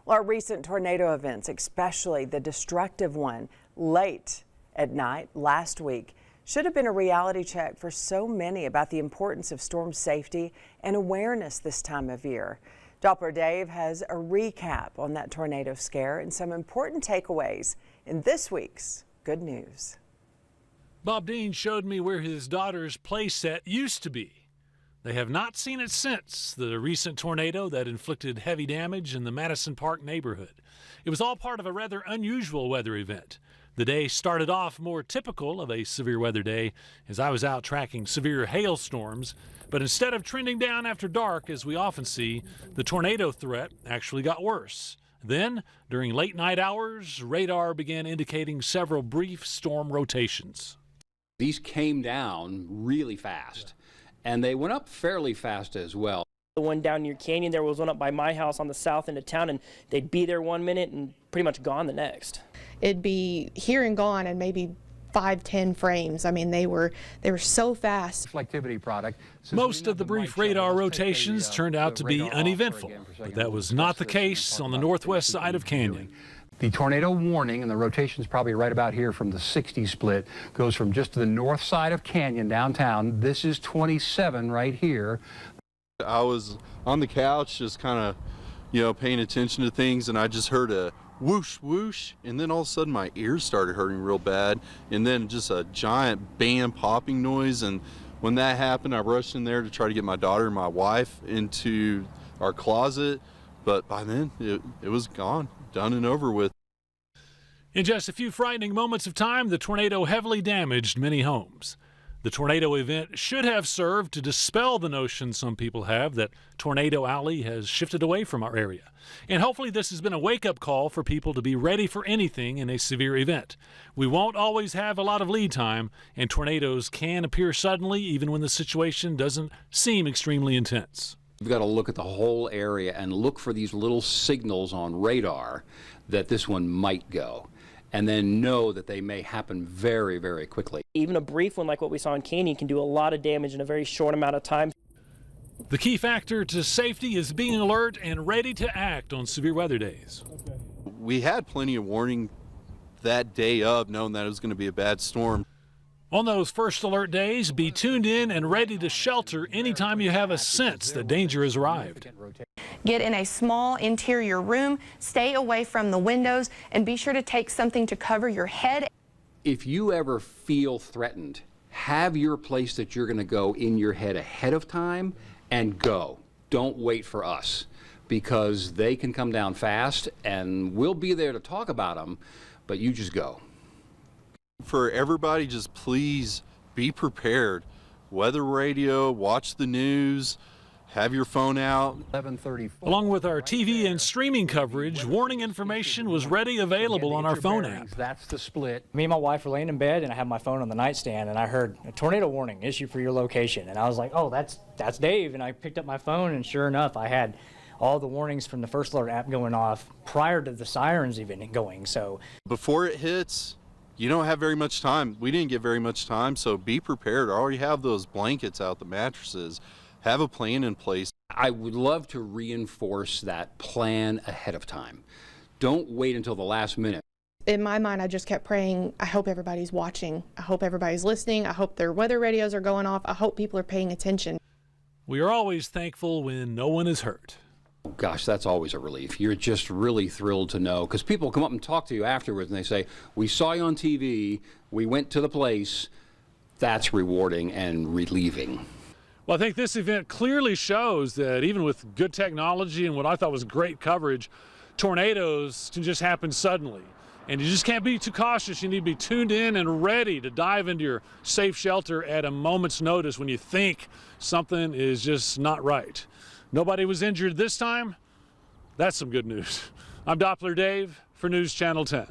Well, our recent tornado events, especially the destructive one late at night last week, should have been a reality check for so many about the importance of storm safety and awareness this time of year. Doppler Dave has a recap on that tornado scare and some important takeaways in this week's Good News. Bob Dean showed me where his daughter's play set used to be. They have not seen it since the recent tornado that inflicted heavy damage in the Madison Park neighborhood. It was all part of a rather unusual weather event. The day started off more typical of a severe weather day as I was out tracking severe hailstorms, but instead of trending down after dark as we often see, the tornado threat actually got worse. Then, during late night hours, radar began indicating several brief storm rotations. These came down really fast, and they went up fairly fast as well. The one down near Canyon, there was one up by my house on the south end of town, and they'd be there 1 minute and pretty much gone the next. It'd be here and gone in maybe 5-10 frames. I mean, they were so fast. Reflectivity product. Most of the brief radar rotations turned out to be uneventful, but that was not the case on the northwest side of Canyon. The tornado warning, and the rotation is probably right about here from the 60 split, goes from just to the north side of Canyon downtown. This is 27 right here. I was on the couch just kind of, paying attention to things, and I just heard a whoosh, whoosh, and then all of a sudden my ears started hurting real bad, and then just a giant bam popping noise. And when that happened, I rushed in there to try to get my daughter and my wife into our closet, but by then it was gone, done and over with. In just a few frightening moments of time, the tornado heavily damaged many homes. The tornado event should have served to dispel the notion some people have that Tornado Alley has shifted away from our area. And hopefully this has been a wake-up call for people to be ready for anything in a severe event. We won't always have a lot of lead time, and tornadoes can appear suddenly even when the situation doesn't seem extremely intense. We've got to look at the whole area and look for these little signals on radar that this one might go, and then know that they may happen very, very quickly. Even a brief one like what we saw in Canyon can do a lot of damage in a very short amount of time. The key factor to safety is being alert and ready to act on severe weather days. We had plenty of warning that day of, knowing that it was going to be a bad storm. On those first alert days, be tuned in and ready to shelter anytime you have a sense that danger has arrived. Get in a small interior room, stay away from the windows, and be sure to take something to cover your head. If you ever feel threatened, have your place that you're going to go in your head ahead of time and go. Don't wait for us, because they can come down fast, and we'll be there to talk about them, but you just go. For everybody, just please be prepared. Weather radio, watch the news, have your phone out. 11:34. Along with our TV and streaming coverage, warning information was ready available on our phone app. That's the split. Me and my wife were laying in bed, and I had my phone on the nightstand, and I heard a tornado warning issued for your location. And I was like, oh, that's Dave. And I picked up my phone, and sure enough, I had all the warnings from the First Alert app going off prior to the sirens even going. So before it hits, you don't have very much time. We didn't get very much time, so be prepared. Already have those blankets out, the mattresses. Have a plan in place. I would love to reinforce that plan ahead of time. Don't wait until the last minute. In my mind, I just kept praying, I hope everybody's watching. I hope everybody's listening. I hope their weather radios are going off. I hope people are paying attention. We are always thankful when no one is hurt. Gosh, that's always a relief. You're just really thrilled to know, because people come up and talk to you afterwards and they say, we saw you on TV, we went to the place. That's rewarding and relieving. Well, I think this event clearly shows that even with good technology and what I thought was great coverage, tornadoes can just happen suddenly. And you just can't be too cautious. You need to be tuned in and ready to dive into your safe shelter at a moment's notice when you think something is just not right. Nobody was injured this time. That's some good news. I'm Doppler Dave for News Channel 10.